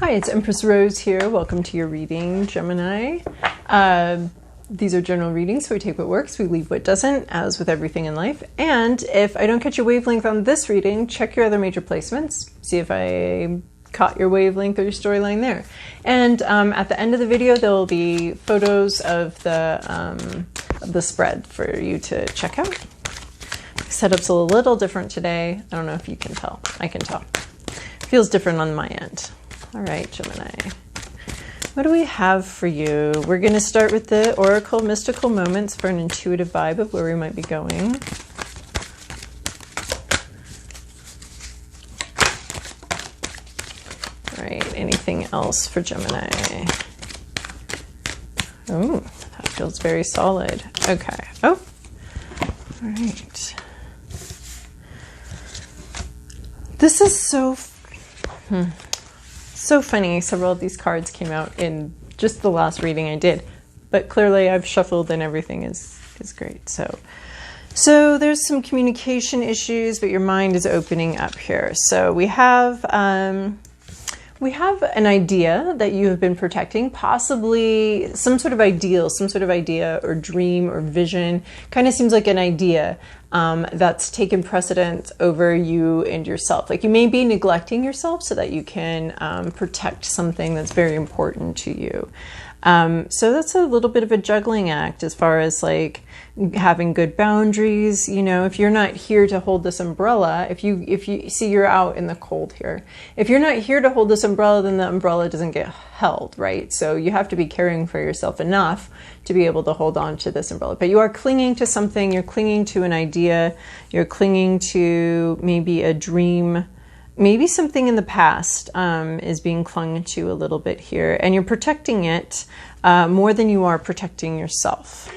Hi, it's Empress Rose here. Welcome to your reading, Gemini. These are general readings, so we take what works, we leave what doesn't, as with everything in life. And if I don't catch your wavelength on this reading, check your other major placements. See if I caught your wavelength or your storyline there. And at the end of the video, there will be photos of the spread for you to check out. Setup's a little different today. I don't know if you can tell. I can tell. Feels different on my end. All right, Gemini. What do we have for you? We're going to start with the Oracle Mystical Moments for an intuitive vibe of where we might be going. All right, anything else for Gemini? Oh, that feels very solid. Okay. Oh, all right. This is so funny. Several of these cards came out in just the last reading I did, but clearly I've shuffled and everything is great. So there's some communication issues, but your mind is opening up here. So we have an idea that you have been protecting, possibly some sort of idea or dream or vision. Kind of seems like an idea that's taken precedence over you and yourself. Like you may be neglecting yourself so that you can protect something that's very important to you. So that's a little bit of a juggling act as far as like having good boundaries. You know, if you're not here to hold this umbrella, if you see you're out in the cold here, if you're not here to hold this umbrella, then the umbrella doesn't get held, right? So you have to be caring for yourself enough to be able to hold on to this umbrella. But you are clinging to something, you're clinging to an idea, you're clinging to maybe a dream. Maybe something in the past is being clung to a little bit here, and you're protecting it more than you are protecting yourself.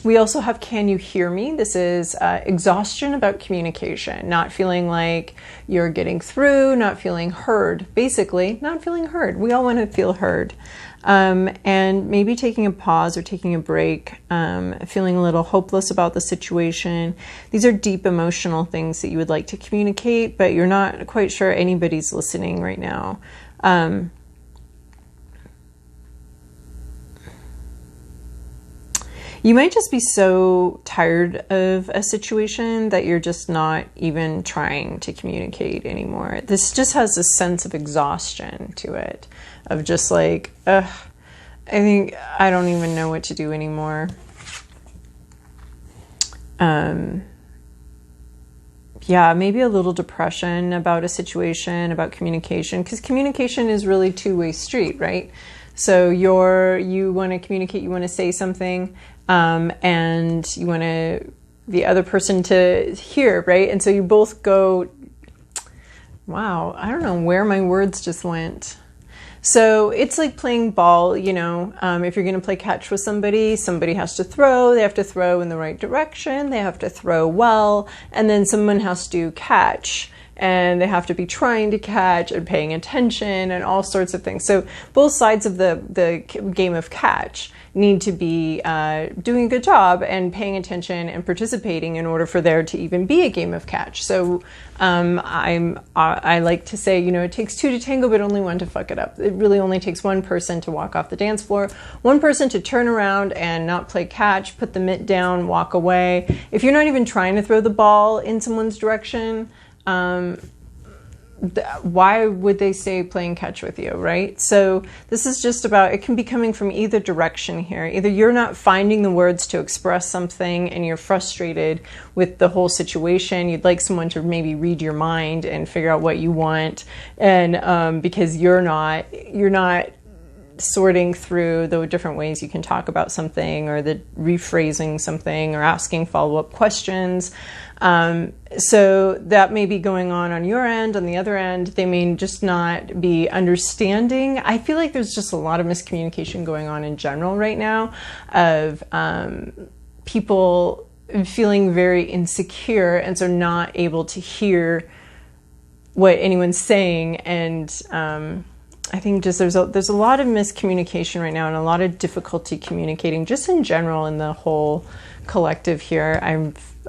We also have Can You Hear Me? This is exhaustion about communication, not feeling like you're getting through, not feeling heard. Basically, not feeling heard. We all want to feel heard. And maybe taking a pause or taking a break, feeling a little hopeless about the situation. These are deep emotional things that you would like to communicate, but you're not quite sure anybody's listening right now. You might just be so tired of a situation that you're just not even trying to communicate anymore. This just has a sense of exhaustion to it, of just like, I think I don't even know what to do anymore. Yeah, maybe a little depression about a situation, about communication, because communication is really two-way street, right? So you want to communicate, you want to say something, and you want the other person to hear, right? And so you both go, wow, I don't know where my words just went. So it's like playing ball, you know, if you're going to play catch with somebody has to throw, they have to throw in the right direction, they have to throw well, and then someone has to catch. And they have to be trying to catch and paying attention and all sorts of things. So both sides of the game of catch need to be doing a good job and paying attention and participating in order for there to even be a game of catch. So I like to say, you know, it takes two to tango, but only one to fuck it up. It really only takes one person to walk off the dance floor, one person to turn around and not play catch, put the mitt down, walk away. If you're not even trying to throw the ball in someone's direction, why would they say playing catch with you, right? So this is just about, it can be coming from either direction here. Either you're not finding the words to express something and you're frustrated with the whole situation. You'd like someone to maybe read your mind and figure out what you want. And because you're not sorting through the different ways you can talk about something, or the rephrasing something, or asking follow-up questions. So that may be going on your end. On the other end, they may just not be understanding. I feel like there's just a lot of miscommunication going on in general right now, of people feeling very insecure and so not able to hear what anyone's saying. And I think just there's a lot of miscommunication right now, and a lot of difficulty communicating just in general in the whole collective here.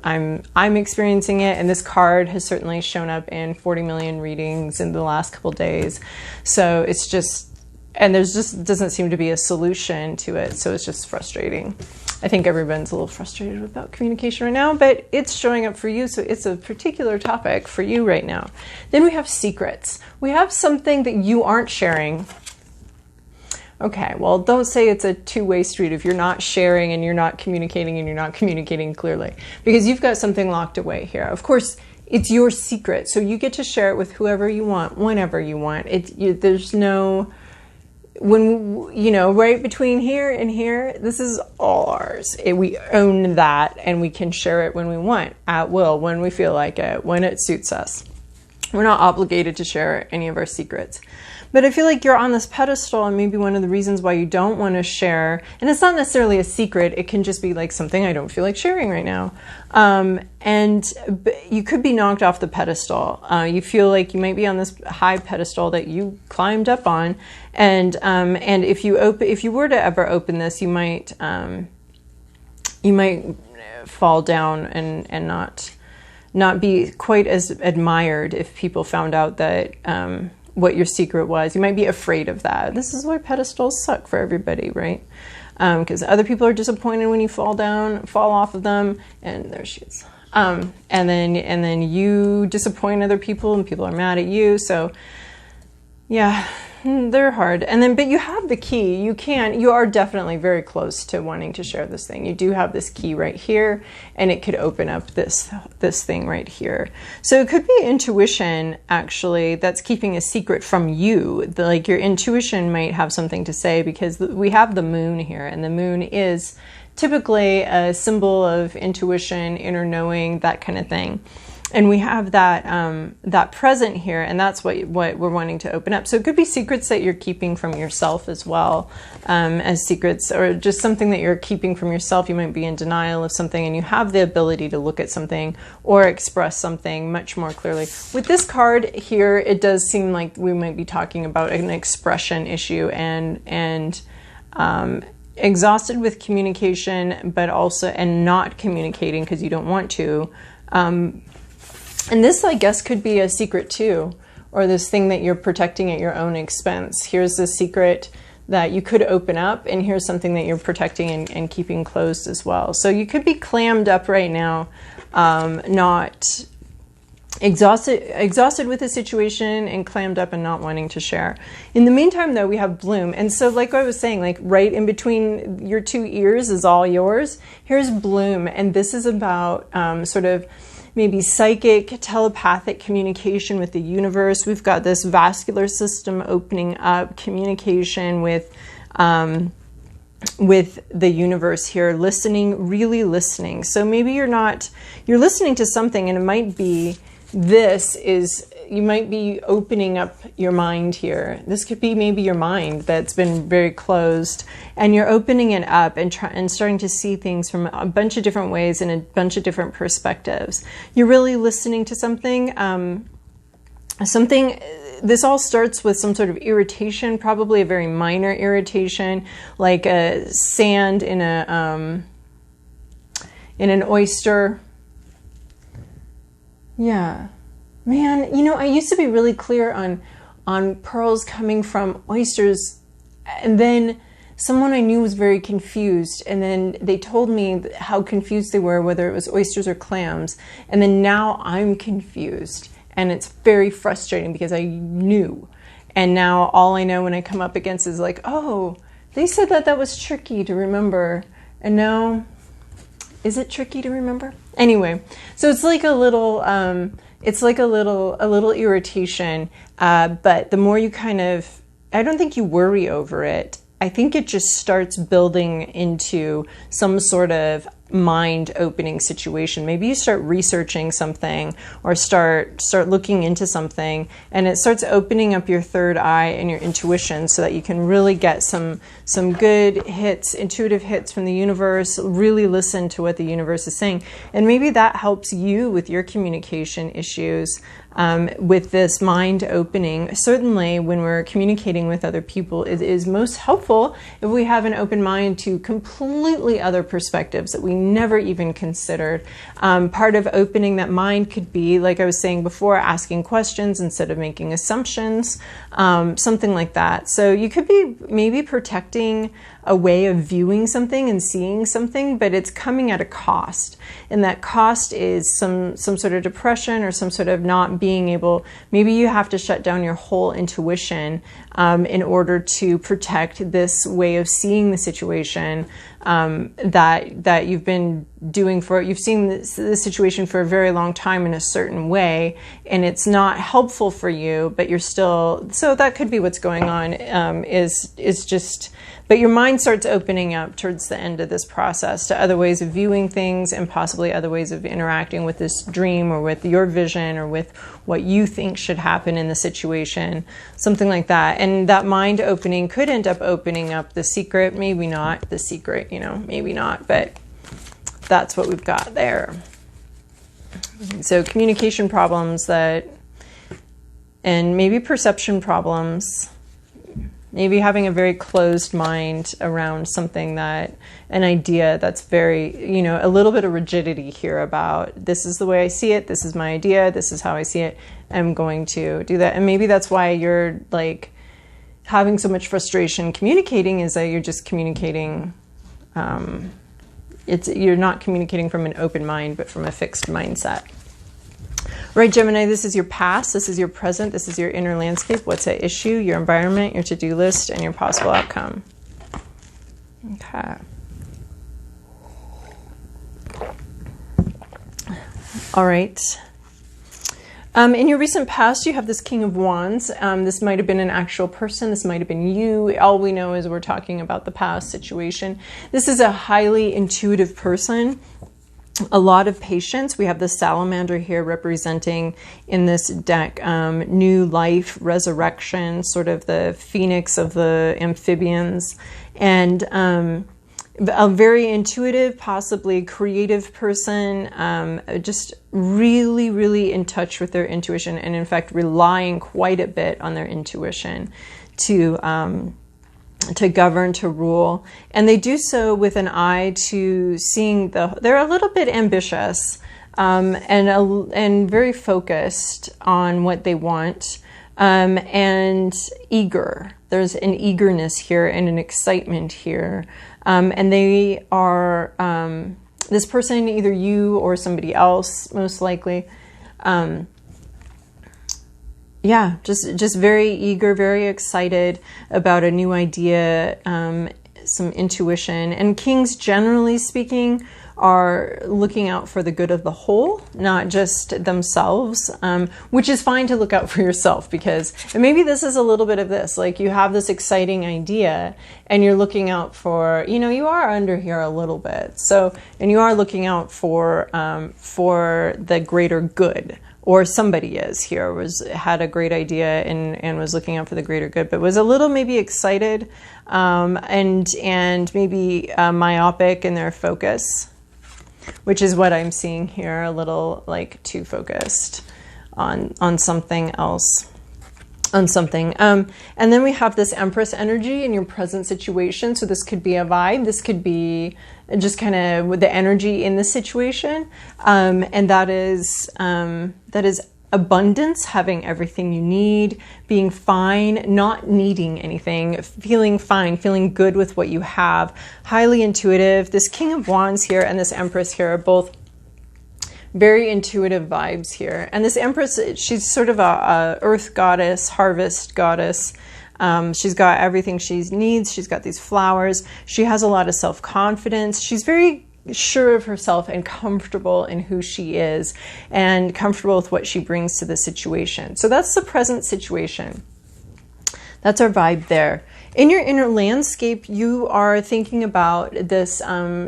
I'm experiencing it, and this card has certainly shown up in 40 million readings in the last couple days. So it's just, and there's just doesn't seem to be a solution to it. So it's just frustrating. I think everyone's a little frustrated about communication right now, but it's showing up for you. So it's a particular topic for you right now. Then we have secrets. We have something that you aren't sharing. Okay, well, don't say it's a two-way street if you're not sharing and you're not communicating and you're not communicating clearly, because you've got something locked away here. Of course, it's your secret, so you get to share it with whoever you want, whenever you want. There's no, right between here and here, this is all ours. We own that, and we can share it when we want, at will, when we feel like it, when it suits us. We're not obligated to share any of our secrets. But I feel like you're on this pedestal, and maybe one of the reasons why you don't want to share, and it's not necessarily a secret, it can just be like something I don't feel like sharing right now. And you could be knocked off the pedestal. You feel like you might be on this high pedestal that you climbed up on, and if you were to ever open this, you might fall down and not be quite as admired if people found out that what your secret was. You might be afraid of that. This is why pedestals suck for everybody, right? Because other people are disappointed when you fall off of them, and there she is. And then you disappoint other people, and people are mad at you. So yeah, they're hard. But you have the key. You are definitely very close to wanting to share this thing. You do have this key right here, and it could open up this thing right here. So it could be intuition, actually, that's keeping a secret from you. Like your intuition might have something to say, because we have the moon here, and the moon is typically a symbol of intuition, inner knowing, that kind of thing. And we have that present here, and that's what we're wanting to open up. So it could be secrets that you're keeping from yourself as well, as secrets, or just something that you're keeping from yourself. You might be in denial of something, and you have the ability to look at something or express something much more clearly. With this card here, it does seem like we might be talking about an expression issue, and exhausted with communication, but also not communicating because you don't want to. And this, I guess, could be a secret too, or this thing that you're protecting at your own expense. Here's the secret that you could open up, and here's something that you're protecting and keeping closed as well. So you could be clammed up right now, not exhausted with the situation, and clammed up and not wanting to share. In the meantime, though, we have bloom. And so like I was saying, like right in between your two ears is all yours. Here's bloom, and this is about sort of maybe psychic, telepathic communication with the universe. We've got this vascular system opening up, communication with the universe here, listening, really listening. So maybe you're listening to something, and it might be you might be opening up your mind here. This could be maybe your mind that's been very closed, and you're opening it up and starting to see things from a bunch of different ways and a bunch of different perspectives. You're really listening to something. This all starts with some sort of irritation, probably a very minor irritation, like a sand in an oyster. Yeah. Man, I used to be really clear on pearls coming from oysters, and then someone I knew was very confused, and then they told me how confused they were, whether it was oysters or clams, and then now I'm confused, and it's very frustrating because I knew, and now all I know when I come up against is like, oh, they said that was tricky to remember, and now, is it tricky to remember? Anyway, so it's like a little irritation, but the more you I don't think you worry over it. I think it just starts building into some sort of mind-opening situation. Maybe you start researching something, or start looking into something, and it starts opening up your third eye and your intuition, so that you can really get some good hits, intuitive hits from the universe, really listen to what the universe is saying. And maybe that helps you with your communication issues, with this mind opening. Certainly when we're communicating with other people, it is most helpful if we have an open mind to completely other perspectives that we never even considered. Part of opening that mind could be, like I was saying before, asking questions instead of making assumptions, something like that. So you could be maybe protecting a way of viewing something and seeing something, but it's coming at a cost. And that cost is some sort of depression or some sort of not being able, maybe you have to shut down your whole intuition in order to protect this way of seeing the situation that you've been doing you've seen this situation for a very long time in a certain way, and it's not helpful for you, but you're still, so that could be what's going on, is just, but your mind starts opening up towards the end of this process to other ways of viewing things and possibly other ways of interacting with this dream or with your vision or with what you think should happen in the situation, something like that. And that mind opening could end up opening up the secret, maybe not the secret, maybe not, but that's what we've got there. So communication problems and maybe perception problems, maybe having a very closed mind around something an idea that's very, a little bit of rigidity here about, this is the way I see it, this is my idea, this is how I see it, I'm going to do that. And maybe that's why you're like having so much frustration communicating, is that you're just communicating, you're not communicating from an open mind, but from a fixed mindset. Right, Gemini, this is your past, this is your present, this is your inner landscape, what's at issue, your environment, your to-do list, and your possible outcome. Okay. All right. In your recent past, you have this King of Wands. This might have been an actual person. This might have been you. All we know is we're talking about the past situation. This is a highly intuitive person. A lot of patience. We have the salamander here representing in this deck new life, resurrection, sort of the phoenix of the amphibians, and a very intuitive, possibly creative person, just really, really in touch with their intuition, and in fact relying quite a bit on their intuition to govern, to rule. And they do so with an eye to seeing they're a little bit ambitious and very focused on what they want, and eager. There's an eagerness here and an excitement here. And they are, this person, either you or somebody else, most likely, yeah, just very eager, very excited about a new idea, some intuition. And kings, generally speaking, are looking out for the good of the whole, not just themselves, which is fine to look out for yourself, because, and maybe this is a little bit of this, like you have this exciting idea and you're looking out for, you are under here a little bit. So, and you are looking out for the greater good. Or somebody had a great idea and was looking out for the greater good, but was a little maybe excited and maybe myopic in their focus, which is what I'm seeing here, a little like too focused on something else. On something. And then we have this Empress energy in your present situation. So this could be a vibe. This could be just kind of with the energy in the situation. And that is abundance, having everything you need, being fine, not needing anything, feeling fine, feeling good with what you have, highly intuitive. This King of Wands here and this Empress here are both very intuitive vibes here. And this Empress, she's sort of a earth goddess, harvest goddess. She's got everything she needs. She's got these flowers. She has a lot of self-confidence. She's very sure of herself and comfortable in who she is and comfortable with what she brings to the situation. So that's the present situation. That's our vibe there. In your inner landscape, you are thinking about this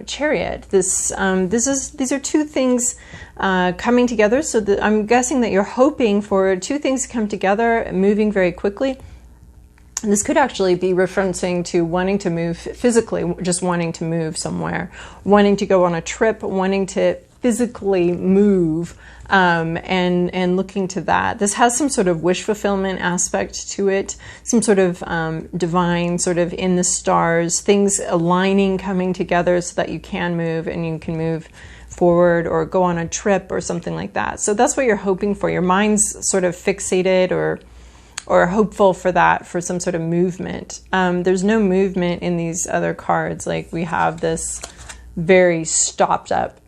chariot. These are two things coming together. So I'm guessing that you're hoping for two things to come together, moving very quickly. And this could actually be referencing to wanting to move physically, just wanting to move somewhere, wanting to go on a trip, wanting to physically move, and looking to that. This has some sort of wish fulfillment aspect to it, some sort of divine sort of in the stars, things aligning, coming together so that you can move and you can move forward or go on a trip or something like that. So that's what you're hoping for. Your mind's sort of fixated or hopeful for that, for some sort of movement. There's no movement in these other cards. Like we have this very stopped up,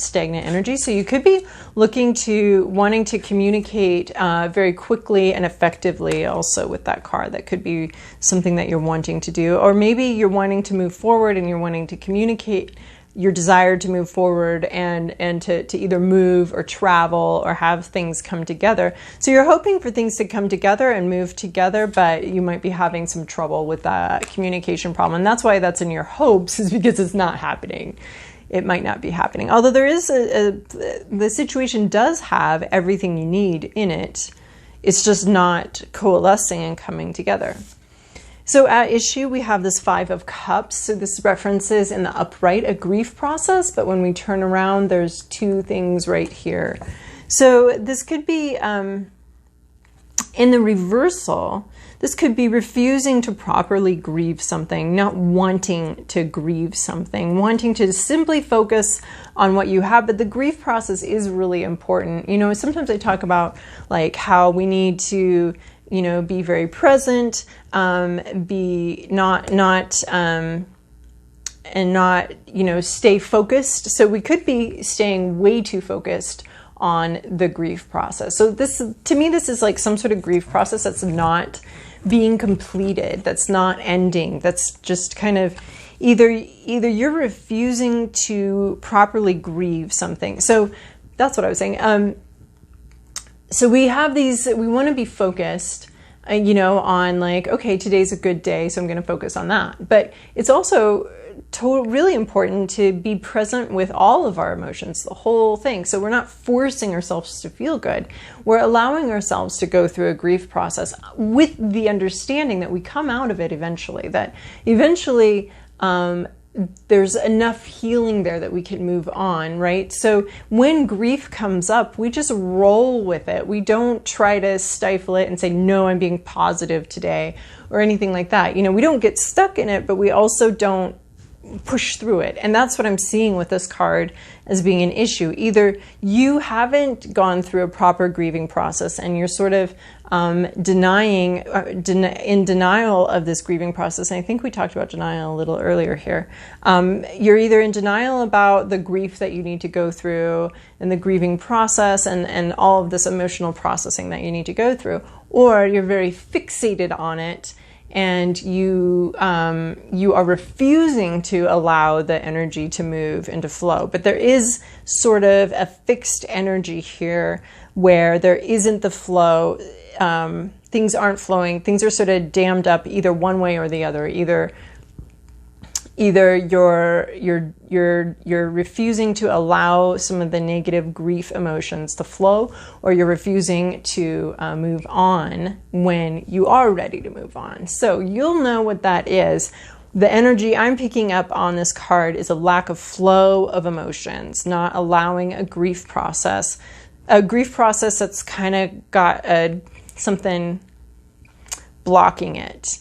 stagnant energy. So you could be looking to wanting to communicate very quickly and effectively also with that card. That could be something that you're wanting to do. Or maybe you're wanting to move forward and you're wanting to communicate your desire to move forward and to either move or travel or have things come together. So you're hoping for things to come together and move together, but you might be having some trouble with that communication problem. And that's why that's in your hopes, is because it's not happening. It might not be happening. Although there is the situation does have everything you need in it. It's just not coalescing and coming together. So at issue, we have this 5 of Cups. So this references in the upright a grief process, but when we turn around, there's 2 things right here. So this could be, in the reversal, this could be refusing to properly grieve something, not wanting to grieve something, wanting to simply focus on what you have. But the grief process is really important. You know, sometimes I talk about like how we need to, you know, be very present, be not, and not, you know, stay focused. So we could be staying way too focused on the grief process. So this, to me, this is like some sort of grief process that's not being completed, that's not ending, that's just kind of either you're refusing to properly grieve something. So that's what I was saying. So we have these, we want to be focused, you know, on like, okay, today's a good day, so I'm going to focus on that. But it's also really important to be present with all of our emotions, the whole thing. So we're not forcing ourselves to feel good. We're allowing ourselves to go through a grief process with the understanding that we come out of it eventually, that eventually, there's enough healing there that we can move on, right? So when grief comes up, we just roll with it. We don't try to stifle it and say, no, I'm being positive today or anything like that. You know, we don't get stuck in it, but we also don't push through it. And that's what I'm seeing with this card as being an issue. Either you haven't gone through a proper grieving process and you're sort of in denial of this grieving process. And I think we talked about denial a little earlier here. You're either in denial about the grief that you need to go through and the grieving process and all of this emotional processing that you need to go through, or you're very fixated on it and you are refusing to allow the energy to move and to flow. But there is sort of a fixed energy here where there isn't the flow. Things aren't flowing. Things are sort of dammed up either one way or the other. Either you're refusing to allow some of the negative grief emotions to flow, or you're refusing to move on when you are ready to move on. So you'll know what that is. The energy I'm picking up on this card is a lack of flow of emotions, not allowing a grief process that's kind of got something blocking it.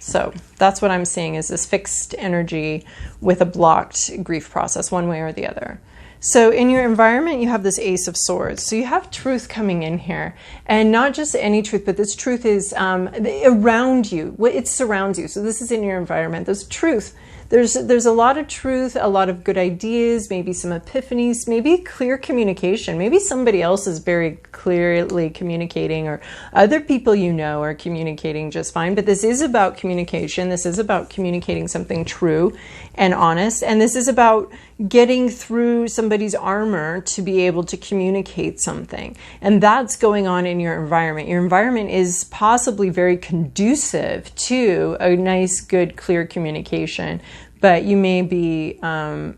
So that's what I'm seeing, is this fixed energy with a blocked grief process one way or the other. So in your environment, you have this Ace of Swords. So you have truth coming in here, and not just any truth, but this truth is around you. It surrounds you. So this is in your environment. There's truth. There's a lot of truth, a lot of good ideas, maybe some epiphanies, maybe clear communication. Maybe somebody else is very clearly communicating, or other people you know are communicating just fine. But this is about communication. This is about communicating something true and honest. And this is about getting through somebody's armor to be able to communicate something. And that's going on in your environment. Your environment is possibly very conducive to a nice, good, clear communication, but you may be not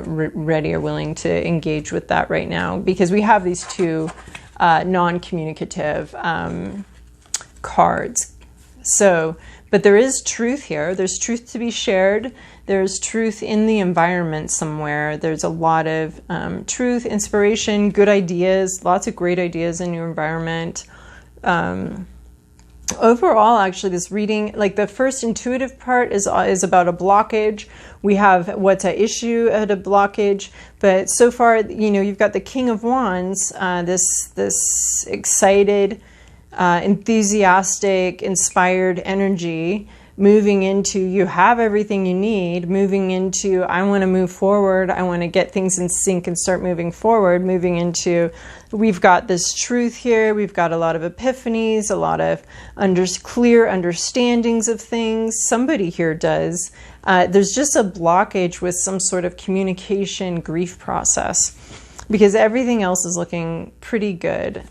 ready or willing to engage with that right now, because we have these two non-communicative cards. So, But there is truth here. There's truth to be shared. There's truth in the environment somewhere. There's a lot of truth, inspiration, good ideas, lots of great ideas in your environment. Overall, actually, this reading, like the first intuitive part is about a blockage. We have what's at issue at a blockage, but so far, you know, you've got the King of Wands, this excited, enthusiastic, inspired energy moving into you have everything you need, moving into I want to move forward, I want to get things in sync and start moving forward, moving into we've got this truth here, we've got a lot of epiphanies, a lot of clear understandings of things. Somebody here does. There's just a blockage with some sort of communication grief process because everything else is looking pretty good.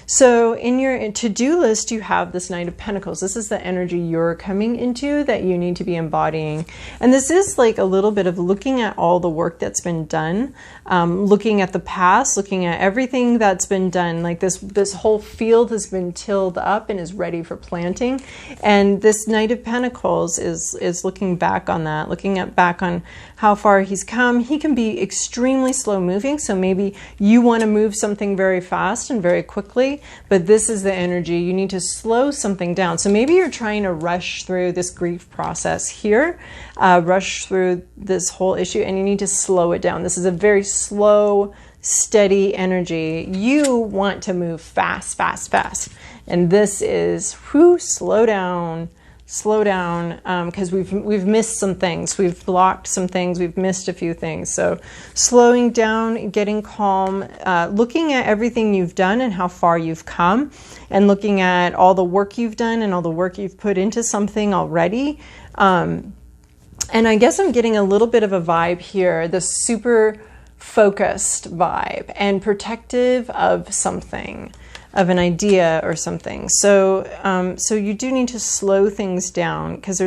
So in your to-do list, you have this Knight of Pentacles. This is the energy you're coming into that you need to be embodying. And this is like a little bit of looking at all the work that's been done, looking at the past, looking at everything that's been done. Like this whole field has been tilled up and is ready for planting. And this Knight of Pentacles is looking back on that, back on how far he's come. He can be extremely slow moving. So maybe you want to move something very fast and very quickly, but this is the energy. You need to slow something down. So maybe you're trying to rush through this grief process here, rush through this whole issue, and you need to slow it down. This is a very slow, steady energy. You want to move fast, fast, fast. And this is, slow down, because we've missed some things. We've blocked some things. We've missed a few things. So slowing down, getting calm, looking at everything you've done and how far you've come, and looking at all the work you've done and all the work you've put into something already. And I guess I'm getting a little bit of a vibe here, the super focused vibe and protective of something, of an idea or something. So so you do need to slow things down because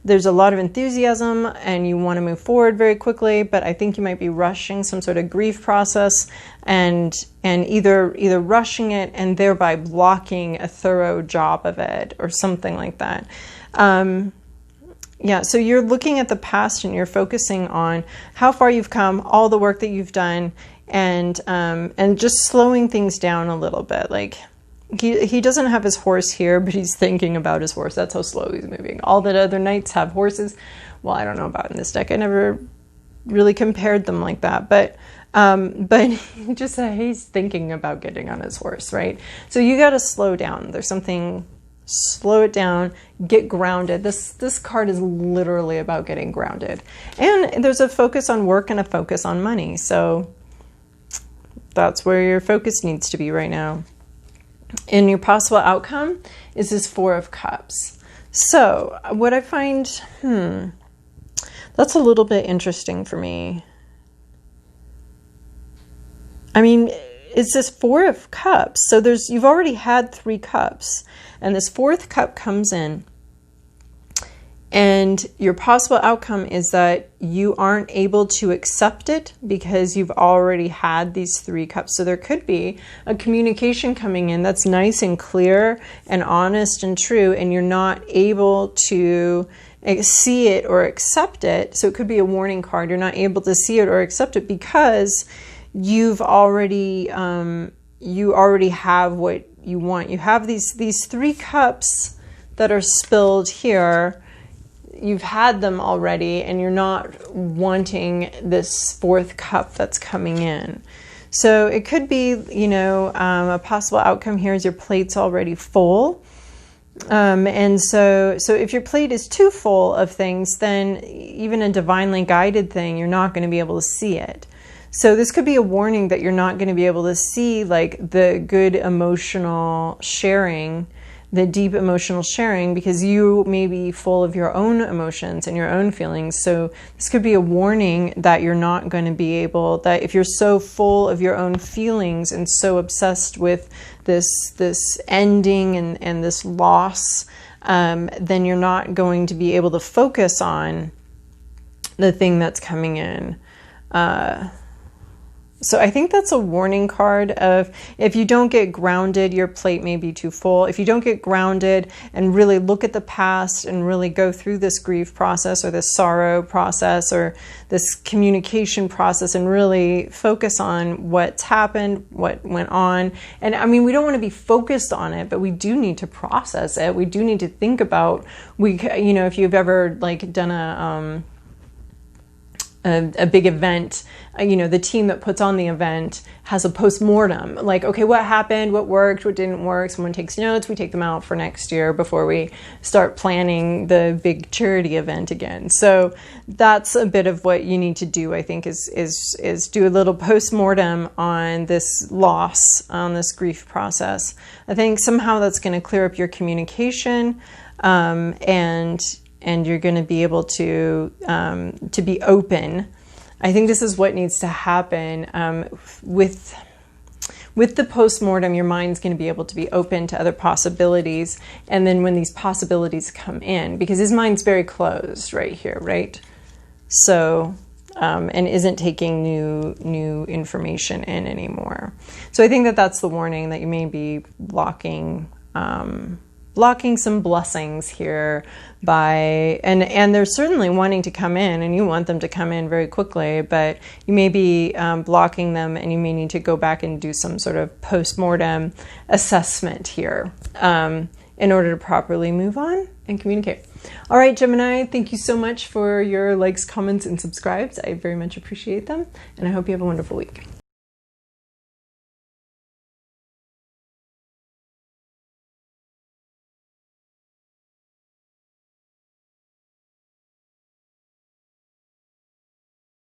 there's a lot of enthusiasm and you want to move forward very quickly, but I think you might be rushing some sort of grief process and either rushing it and thereby blocking a thorough job of it or something like that. Yeah, so you're looking at the past and you're focusing on how far you've come, all the work that you've done, and just slowing things down a little bit. Like he doesn't have his horse here, but he's thinking about his horse. That's how slow he's moving. All the other knights have horses. Well, I don't know about in this deck. I never really compared them like that, but just he's thinking about getting on his horse, right? So you got to slow down. There's something. Slow it down, get grounded. This card is literally about getting grounded. And there's a focus on work and a focus on money. So that's where your focus needs to be right now. And your possible outcome is this Four of Cups. So what I find, that's a little bit interesting for me. I mean, it's this Four of Cups. So you've already had 3 cups. And this 4th cup comes in, and your possible outcome is that you aren't able to accept it because you've already had these 3 cups. So there could be a communication coming in that's nice and clear and honest and true, and you're not able to see it or accept it. So it could be a warning card. You're not able to see it or accept it because you already have what you want. You have these 3 cups that are spilled here. You've had them already, and you're not wanting this 4th cup that's coming in. So it could be, a possible outcome here is your plate's already full. And so if your plate is too full of things, then even a divinely guided thing, you're not going to be able to see it. So this could be a warning that you're not going to be able to see like the good emotional sharing, the deep emotional sharing, because you may be full of your own emotions and your own feelings. So this could be a warning that you're not going to be able, that if you're so full of your own feelings and so obsessed with this ending and this loss, then you're not going to be able to focus on the thing that's coming in. So I think that's a warning card of, if you don't get grounded, your plate may be too full. If you don't get grounded and really look at the past and really go through this grief process or this sorrow process or this communication process and really focus on what's happened, what went on. And I mean, we don't want to be focused on it, but we do need to process it. We do need to think about, you know, if you've ever like done a big event, you know, the team that puts on the event has a post-mortem, like, okay, what happened, what worked, what didn't work. Someone takes notes, we take them out for next year before we start planning the big charity event again. So that's a bit of what you need to do, I think, is do a little post-mortem on this loss, on this grief process. I think somehow that's going to clear up your communication, and you're going to be able to be open. I think this is what needs to happen with the postmortem. Your mind's going to be able to be open to other possibilities, and then when these possibilities come in, because his mind's very closed right here, right? So and isn't taking new information in anymore. So I think that that's the warning, that you may be blocking some blessings here by, and they're certainly wanting to come in, and you want them to come in very quickly, but you may be blocking them, and you may need to go back and do some sort of post-mortem assessment here in order to properly move on and communicate. All right, Gemini, thank you so much for your likes, comments, and subscribes. I very much appreciate them, and I hope you have a wonderful week.